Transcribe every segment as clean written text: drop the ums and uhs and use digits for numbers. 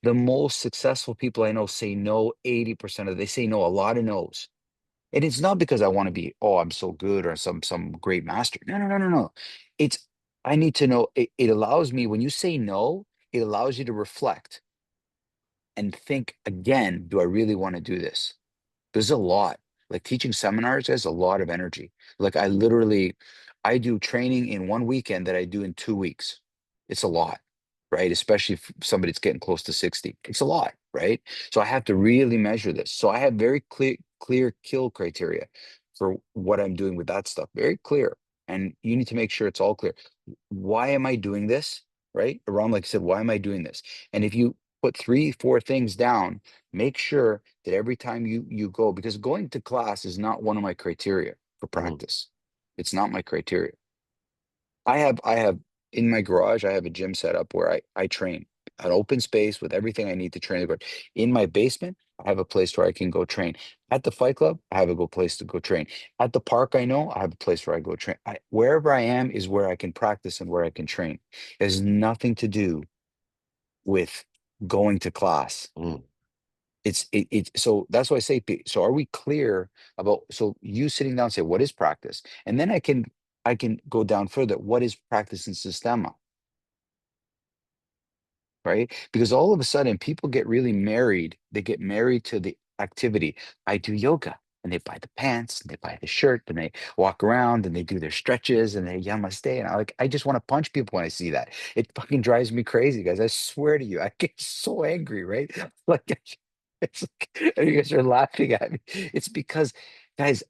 The most successful people I know say no 80% of they say no, a lot of no's. And it's not because I want to be, oh, I'm so good or some great master. No, no, no, no, no. It's I need to know it allows me when you say no, it allows you to reflect and think again, do I really want to do this? There's a lot. Like teaching seminars has a lot of energy. Like I do training in one weekend that I do in 2 weeks. It's a lot, right? Especially if somebody that's getting close to 60. It's a lot, right? So I have to really measure this. So I have very clear kill criteria for what I'm doing with that stuff. Very clear. And you need to make sure it's all clear. Why am I doing this? Right? Aram, like I said, why am I doing this? And if you put three, four things down, make sure that every time you go, because going to class is not one of my criteria for Mm, practice. It's not my criteria. I have in my garage, I have a gym set up where I train, an open space with everything I need to train. In my basement, I have a place where I can go train. At the fight club, I have a good place to go train. At the park, I know I have a place where I go train. Wherever I am is where I can practice and where I can train. It has nothing to do with going to class. mm. So that's why I say, so are we clear about, so you sitting down and say, what is practice? And then I can go down further. What is practice in Systema, right? Because all of a sudden people get really married. They get married to the activity. I do yoga and they buy the pants and they buy the shirt and they walk around and they do their stretches and they yamaste. And I just want to punch people when I see that. It fucking drives me crazy, guys. I swear to you, I get so angry, right? Like it's like, and you guys are laughing at me. It's because, guys,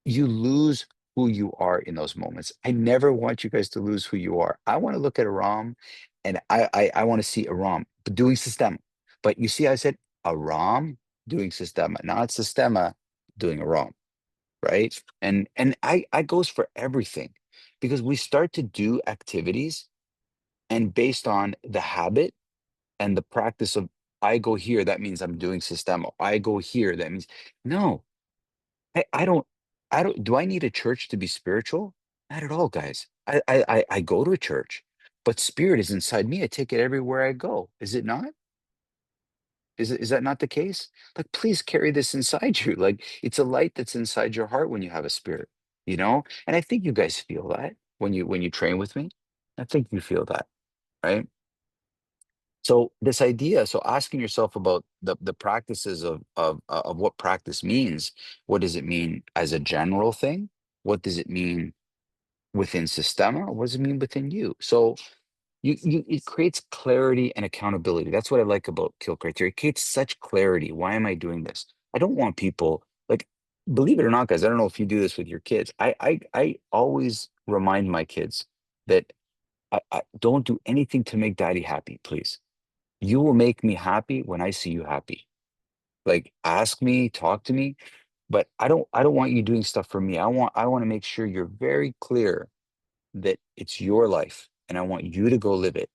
you lose who you are in those moments. I never want you guys to lose who you are. I want to look at Aram and I want to see Aram doing Sistema. But you see, I said Aram doing Sistema, not Sistema doing Aram, right? And I goes for everything because we start to do activities and based on the habit and the practice of I go here, that means I'm doing Sistema. I go here, that means no. I don't do I need a church to be spiritual? Not at all, guys. I go to a church, but spirit is inside me. I take it everywhere I go. Is it not? Is that not the case? Like, please carry this inside you. Like, it's a light that's inside your heart when you have a spirit, you know? And I think you guys feel that when you train with me. I think you feel that, right? So this idea, so asking yourself about the practices of what practice means. What does it mean as a general thing? What does it mean within Systema? What does it mean within you? So you it creates clarity and accountability. That's what I like about kill criteria. It creates such clarity. Why am I doing this? I don't want people like, believe it or not, guys. I don't know if you do this with your kids. I always remind my kids that I don't do anything to make daddy happy, please. You will make me happy when I see you happy. Like ask me, talk to me, but I don't want you doing stuff for me. I want to make sure you're very clear that it's your life and I want you to go live it.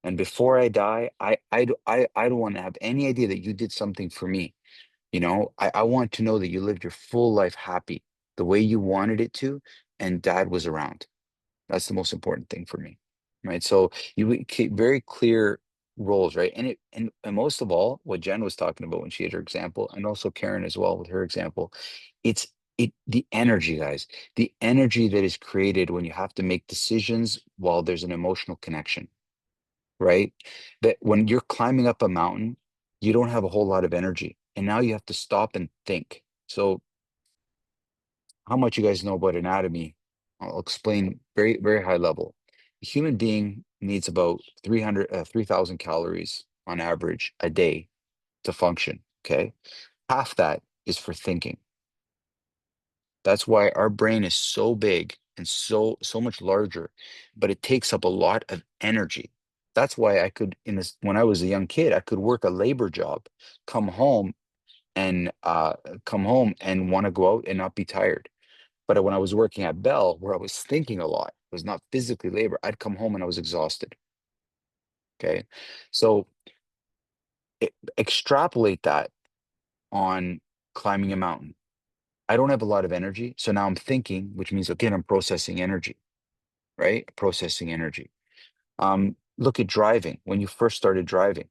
And before I die, I don't want to have any idea that you did something for me. I want to know that you lived your full life happy the way you wanted it to, and dad was around. That's the most important thing for me, right? So you keep very clear roles, right? And most of all, what Jen was talking about when she had her example, and also Karen as well with her example, it's the energy, guys, the energy that is created when you have to make decisions while there's an emotional connection, right? That when you're climbing up a mountain, you don't have a whole lot of energy, and now you have to stop and think. So how much you guys know about anatomy, I'll explain very, very high level. A human being needs about 3,000 calories on average a day to function. Okay. Half that is for thinking. That's why our brain is so big and so much larger, but it takes up a lot of energy. That's why I could, when I was a young kid, I could work a labor job, come home and want to go out and not be tired. But when I was working at Bell, where I was thinking a lot, it was not physically labor, I'd come home and I was exhausted. Okay. So extrapolate that on climbing a mountain. I don't have a lot of energy. So now I'm thinking, which means, again, I'm processing energy, right? Processing energy. Look at driving. When you first started driving,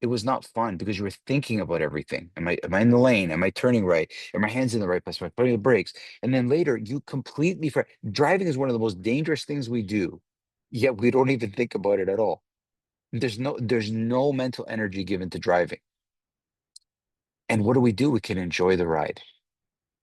it was not fun because you were thinking about everything. Am I in the lane? Am I turning right? Are my hands in the right place? Am I putting the brakes? And then later you completely driving is one of the most dangerous things we do, yet we don't even think about it at all. There's no mental energy given to driving. And what do? We can enjoy the ride.